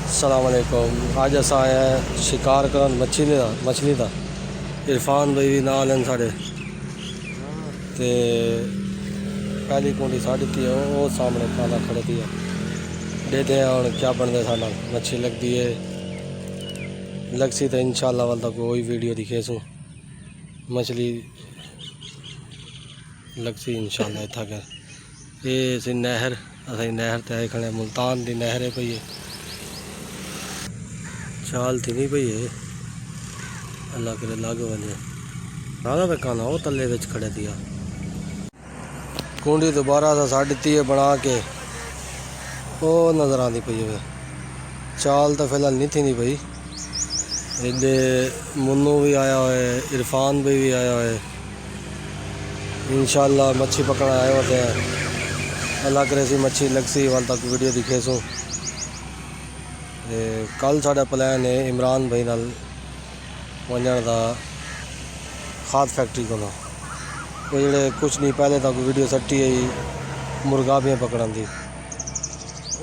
अस्सलाम वालेकुम। अज अस आए हैं शिकार करन मछली का। इरफान भाई भी नाल हैं साढ़े। ते पहली कुंडी साढ़ी थी वो सामने खाना खड़े थी देते हैं और क्या बनते साढ़ा मच्छी लगती है लगसी तो इंशाल्लाह वाल तक वही वीडियो दिखे सू मछली लगसी इंशाल्लाह इतना कर ये सी नहर असाई नहर ते खड़े मुल्तान की नहर है पई चाल थी नहीं पई है अल्लाह करे लग वजे ज़्यादा पे काना वो तले बिच खड़े दिया कुंडी दोबारा सा साढ़ी ती बना के वो नज़र आती पई है चाल तो फिलहाल नहीं थी नहीं पई इधे मुन्नू भी आया हुआ इरफान भाई भी आया हुआ इंशाल्लाह मच्छी पकड़ आए होते हैं अल्लाह करे सी मच्छी लगसी वाल तक वीडियो दिखे सूँ कल साढ़ा प्लान है इमरान भाई नाल वजन का खाद फैक्ट्री को वो जोड़े कुछ नहीं पहले तक वीडियो सट्टी है मुर्गाबियाँ पकड़न की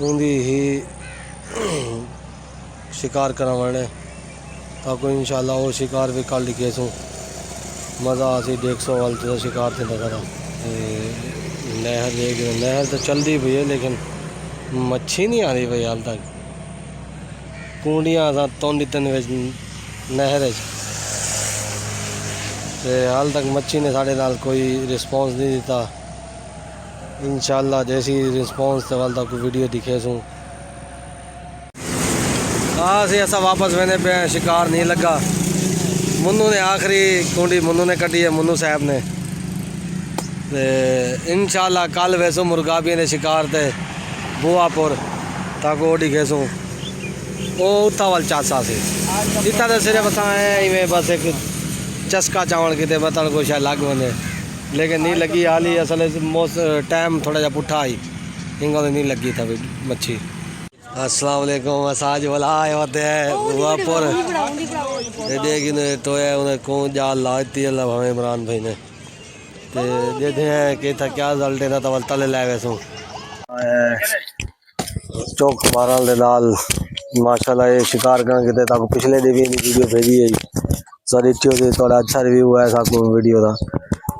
उनकी ही शिकार करवाने ताकि इंशाल्लाह वो शिकार भी कल दिखे सूँ मज़ा आसी 150 वाल जो शिकार थे करा नहर तो चलती पई है लेकिन मच्छी नहीं आ रही भाई हाल तक कुंडियाँ अस तोंदी तन नहर हाल तक मच्छी ने साढ़े नाल कोई रिस्पॉन्स नहीं दिता इंशाल्लाह जैसी रिस्पॉन्स तो वाल तक वीडियो दिखे सूँ हाँ सी असा वापस मैंने पे शिकार नहीं लगा मुन्नू ने आखिरी कुंडी मुन्नू ने कटी है मुन्नू साहब ने इंशाल्लाह कल वैसो मुर्गाबियों ने शिकार थे बुआपुर ताकि वो दिखे सूँ वो उत्था वाल चासा से इतना तो सिर्फ असा इवें बस एक चस्का चावल किते मतलब को शायद लग वने लेकिन नहीं लगी हाल ही असल टाइम थोड़ा जा पुठा आई इंगा तो नहीं लगी था मच्छी। अस्सलाम वालेकुम असाज वाला आए होते हैं बुआपुर देख टोया उन्हें कौन जाल लाती अल्लाह भावे इमरान भाई ने ते देते हैं कि था क्या रिजल्ट है तो तले लै वैसू चौक मारन दे नाल माशाल्लाह ये शिकार करन किते ताको पिछले दिन भी वीडियो भेजी है सॉरी थोड़ा अच्छा रिव्यू है साको वीडियो का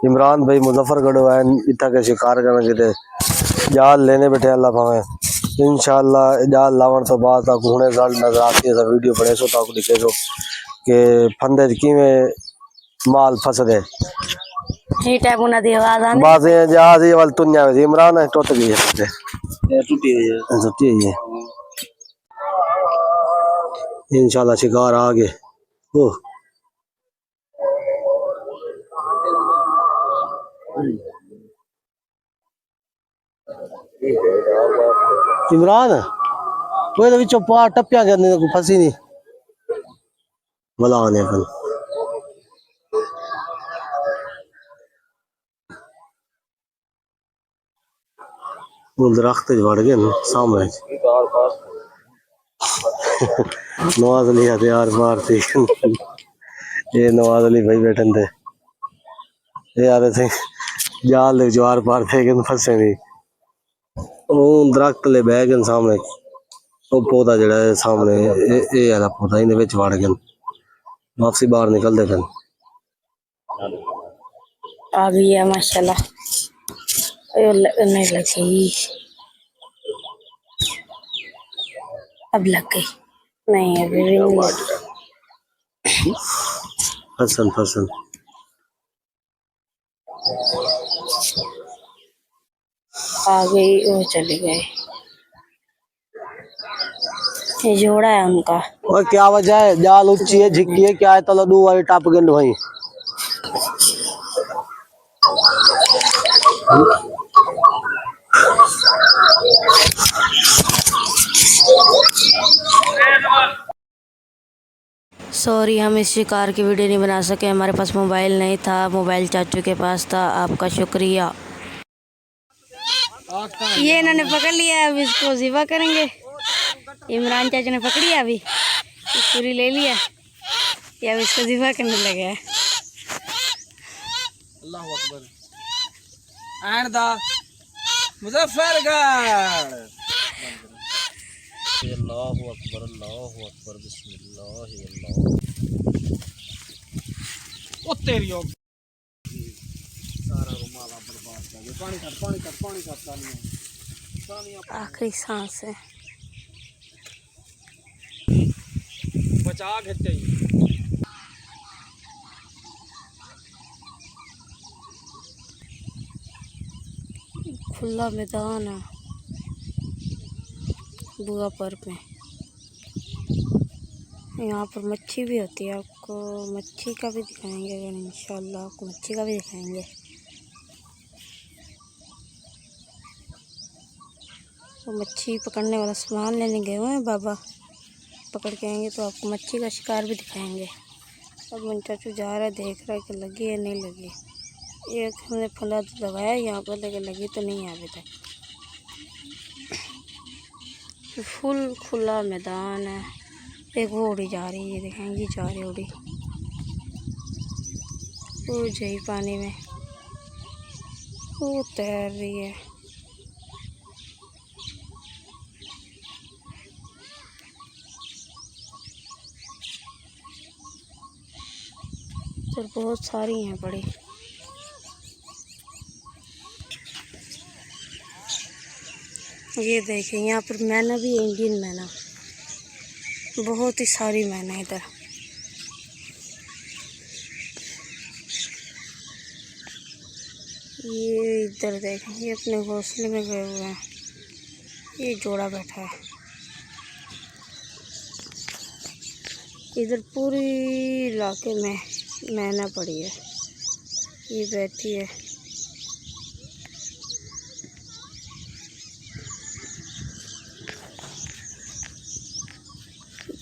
इमरान भाई मुजफ्फरगढ़ है इतना के शिकार करन किते जाल लेने बैठे अल्लाह भावे इंशाल्लाह जाल लावन तो बाद तक हुणे रिजल्ट नजर आती है वीडियो बने सो ताको दिखे सो कि फंदे किवें माल फसदे ठीक है बुना दी आवाज आने बात ये जहाज ये वाल तुन्या में इमरान है टूट गई है टूटी हुई है इंशाल्लाह शिकार आ गए ओ इमरान वो तो बिचो पा टप्पिया करने को फंसी नहीं भला आने कल वो दरख्त बढ़ गए ना सामने नवाज अली हथियार मारती ये नवाज अली भाई बैठन थे ये आ रहे थे जाल दे ज्वार पार थे कि फंसे नहीं वो दरख्त ले बह गए सामने वो पौधा जड़ा है सामने ये वाला पौधा इन विच वड़ गए वापसी बाहर निकलते थे आ गई है माशाल्लाह नहीं लगी अब लग गई नहीं अभी भी नहीं फसन फसन आ गई वो चली गई ये जोड़ा है उनका और क्या वजह है जाल ऊंची है झिकी है क्या है तला दो वाली टप गंड भाई सॉरी हम इस शिकार की वीडियो नहीं बना सके हमारे पास मोबाइल नहीं था मोबाइल चाचू के पास था आपका शुक्रिया। ये इन्होंने पकड़ लिया अब इसको ज़िबा करेंगे इमरान चाचा ने पकड़ी है अभी पूरी ले लिया ये अब इसको ज़िबा करने लगे हैं। अल्लाहु अकबर एंड द मुजफ्फरगढ़ अल्लाहु अकबर बिस्मिल्लाह अल्लाह। ओ तेरी ओ सारा रुमाला बर्बाद कर दिया। पानी काट पानी काट पानी काट सानिया आखिरी सांस है। बचा घेते खुला मैदान है बुआ पर में। यहाँ पर मच्छी भी होती है, आपको मच्छी का भी दिखाएंगे। अगर इंशाल्लाह आपको मच्छी का भी दिखाएंगे। तो मच्छी पकड़ने वाला सामान लेने गए हुए हैं बाबा, पकड़ के आएंगे तो आपको मच्छी का शिकार भी दिखाएंगे। अब मन चाचू जा रहा है, देख रहा है कि लगी है नहीं लगी। एक हमने फंदा तो लगाया यहाँ पर, लेकिन लगी तो नहीं है अभी तक। फुल खुला मैदान है। एक वो उड़ी जा रही है, देखें ये जा रही उड़ी, वो जई पानी में वो तैर रही है। तो बहुत सारी हैं बड़ी। ये देखें यहाँ पर मैना भी है, इंडियन मैना, बहुत ही सारी मैना इधर। ये इधर देखें, ये अपने घोंसले में गए हुए हैं। ये जोड़ा बैठा है इधर। पूरी इलाके में मैना पड़ी है, ये बैठी है।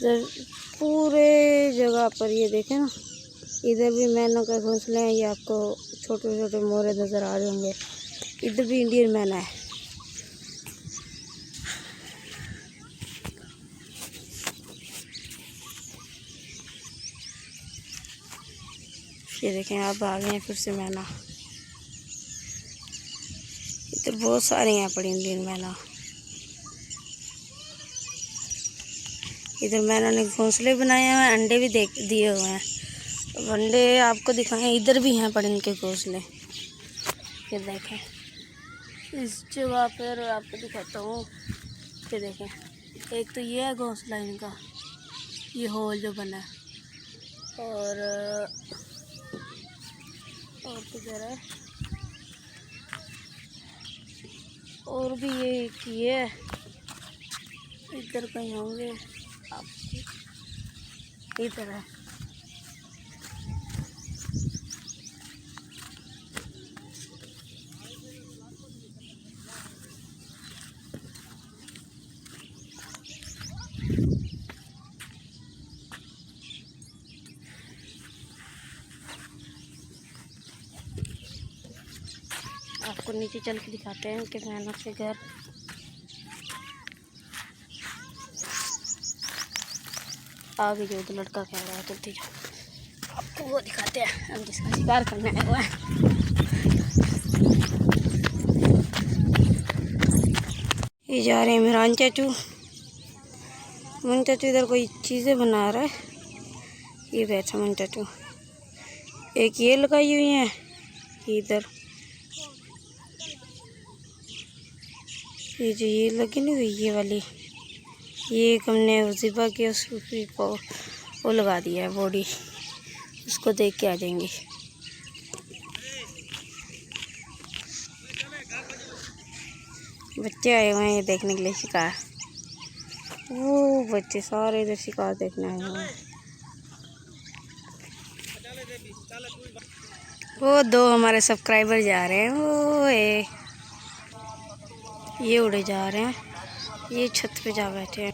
इधर पूरे जगह पर ये देखें ना, इधर भी मैनों के घोंसले हैं। ये आपको छोटे छोटे मोरे नज़र आ रहे होंगे। इधर भी इंडियन मैना है। ये देखें आप आ गए हैं फिर से मैना। इधर बहुत सारे यहाँ पड़ी इंडियन मैना। इधर मैना ने घोंसले बनाए हुए हैं, अंडे भी दिए हुए हैं। अब अंडे आपको दिखाएं, इधर भी हैं पड़े इनके घोंसले। ये देखें इस जगह पर आपको दिखाता हूँ। ये देखें, एक तो ये है घोंसला इनका, ये होल जो बना है। और किधर है, और भी ये है, इधर कहीं होंगे आपको। इधर है, आपको नीचे चल के दिखाते हैं कि मैना के घर। आगे जो तो लड़का कह रहा है चलती जाओ, आपको वो दिखाते हैं हम जिसका शिकार करने आए हुए हैं। ये जा रहे हैं इमरान चाचू। मन चाचू इधर कोई चीज़ें बना रहा है। ये बैठा मन चाचू, एक ये लगाई हुई है इधर, ये जो ये लगी नहीं हुई ये वाली, ये एक हमने वजीफा किया उसको वो लगा दिया है बॉडी, उसको देख के आ जाएंगे। बच्चे आए हुए हैं ये देखने के लिए शिकार। वो बच्चे सारे इधर शिकार देखने आए हुए हैं। वो दो हमारे सब्सक्राइबर जा रहे हैं, वो ये उड़े जा रहे हैं, ये छत पे जा बैठे हैं।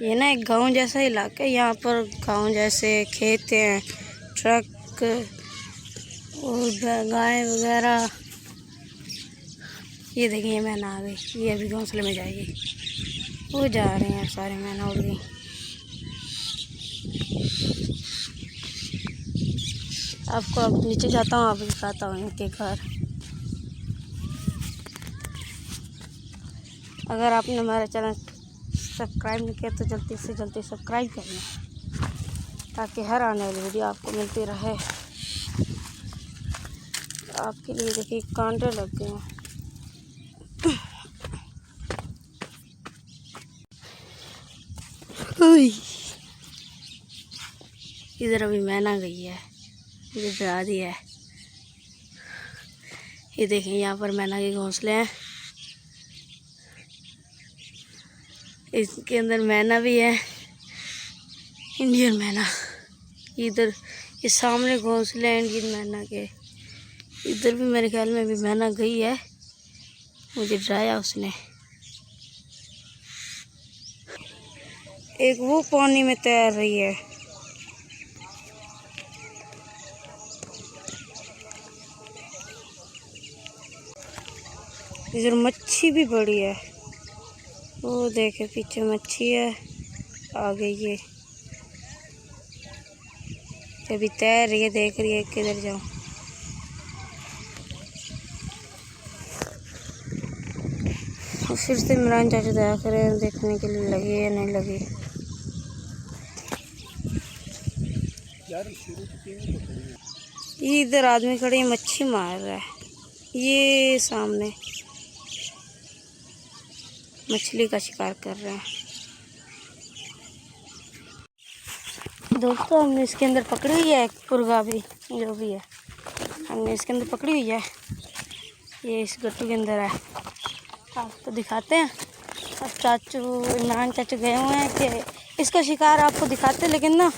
ये ना एक गांव जैसा इलाका है, यहाँ पर गांव जैसे खेत हैं, ट्रक और गाय वगैरह। ये देखिए मैना आ गई, ये अभी घोंसले में जाएगी। वो जा रहे हैं सारे मैना उड़ गई। आपको अब नीचे जाता हूँ, आप दिखाता हूँ इनके घर। अगर आपने हमारा चैनल सब्सक्राइब नहीं किया तो जल्दी से जल्दी सब्सक्राइब करना, ताकि हर आने वाली वीडियो आपको मिलती रहे। आपके लिए देखिए कांटे लग गए हैं। इधर अभी मैना गई है, इधर डरा दिया है। ये देखें यहाँ पर मैना के घोंसले हैं, इसके अंदर मैना भी है, इंडियन मैना। इधर ये सामने घोंसले हैं इंडियन मैना के। इधर भी मेरे ख्याल में अभी मैना गई है, मुझे डराया उसने। एक वो पानी में तैर रही है। इधर मच्छी भी बड़ी है, वो देखे पीछे मच्छी है, आ गई ये अभी तैर रही है, देख रही है किधर जाऊं। फिर से इमरान चाचा दया करें देखने के लिए लगी या नहीं लगी। ये इधर आदमी खड़े मच्छी मार रहा है, ये सामने मछली का शिकार कर रहे हैं। दोस्तों हमने इसके अंदर पकड़ी हुई है एक मुर्गा भी, जो भी है हमने इसके अंदर पकड़ी हुई है। ये इस गट्टू के अंदर है, आपको दिखाते हैं। अब चाचू इमरान चाचू गए हुए हैं कि इसका शिकार आपको दिखाते, लेकिन ना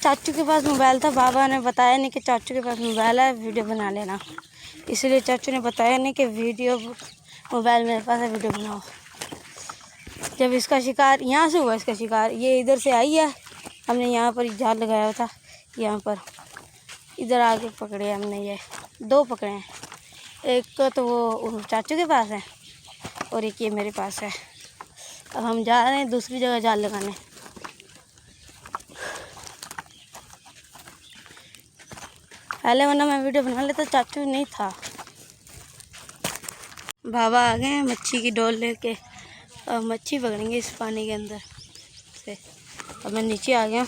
चाचू के पास मोबाइल था, बाबा ने बताया नहीं कि चाचू के पास मोबाइल है, वीडियो बना लेना। इसलिए चाचू ने बताया नहीं कि वीडियो मोबाइल मेरे पास है, वीडियो बनाओ। जब इसका शिकार यहाँ से हुआ, इसका शिकार ये इधर से आई है, हमने यहाँ पर जाल लगाया था, यहाँ पर इधर आके पकड़े हमने। ये 2 पकड़े हैं, एक तो वो चाचू के पास है और एक ये मेरे पास है। अब हम जा रहे हैं दूसरी जगह जाल लगाने। पहले वरना मैं वीडियो बना लेता, चाचू नहीं था। बाबा आ गए हैं मच्छी की डोल लेके, अब मच्छी पकड़ेंगे इस पानी के अंदर से। अब मैं नीचे आ गया,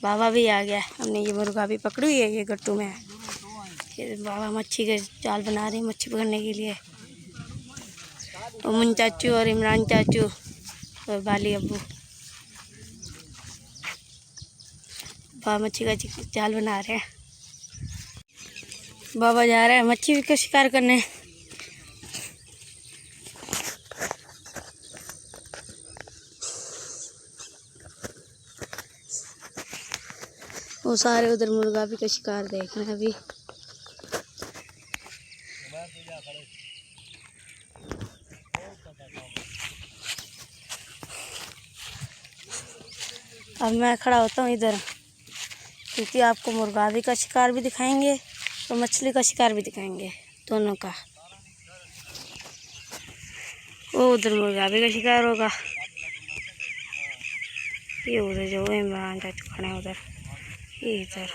बाबा भी आ गया। हमने ये मुर्गा भी पकड़ी हुई है, ये गट्टू में है। ये बाबा मच्छी के जाल बना रहे हैं मच्छी पकड़ने के लिए। उमन चाचू और इमरान चाचू और बाली अब्बू बाबा मच्छी का जाल बना रहे हैं। बाबा जा रहे हैं मच्छी का शिकार करने। वो सारे उधर मुर्गा भी का शिकार देख रहे हैं अभी। अब मैं खड़ा होता हूँ इधर, क्योंकि आपको मुर्गा भी का शिकार भी दिखाएंगे और मछली का शिकार भी दिखाएंगे, दोनों का। वो उधर मुर्गा भी का शिकार होगा, ये उधर जो इमरान चाचू खड़े हैं उधर, ये इधर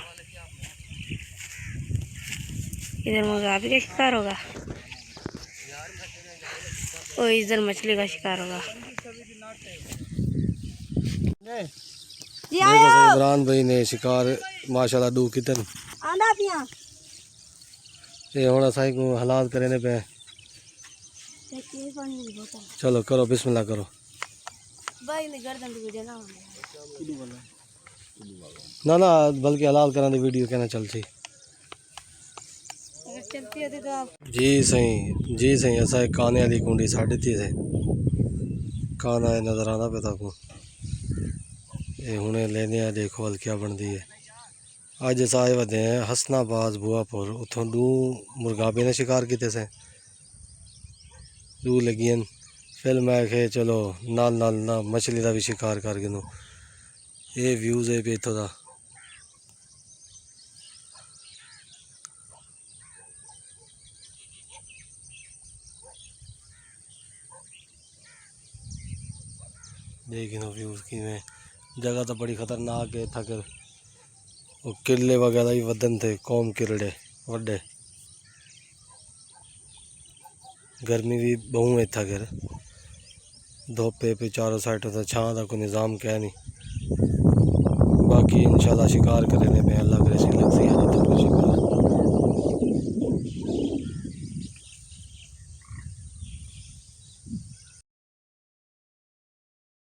मुर्गा भी का शिकार होगा और इधर मछली का शिकार होगा। इमरान भाई ने शिकार माशाल्लाह दू कितन ये होना साई को हालात करने पे। चलो करो बिस्मिल्लाह करो। ना ना बल्कि हलाल करा वीडियो कहना चलती जी सही असा काने वाली कुंडी 3.5 से काना नज़र आना पे था को ये हुने लेने आ। देखो हल क्या बनती है। अज अस आए वधे हैं हसनाबाद बुआपुर, उतों 2 मुर्गाबे ने शिकार किते से 2 लगियन। फिर मैं आखे चलो नाल नाल ना मछली का भी शिकार कर गिनूँ। ये व्यूज़ है पे इतों का। देख लो व्यूज़ कि जगह तो बड़ी खतरनाक है। इतना कर वो किले वगैरह भी वदन थे, कौम किरड़े वड्डे। गर्मी भी बहु है इतना कर धोपे पे चारों साइड तो छां का कोई निज़ाम क्या नहीं। बाकी इंशाल्लाह शिकार करने में अल्लाह करे सी लग सी है तो शिकार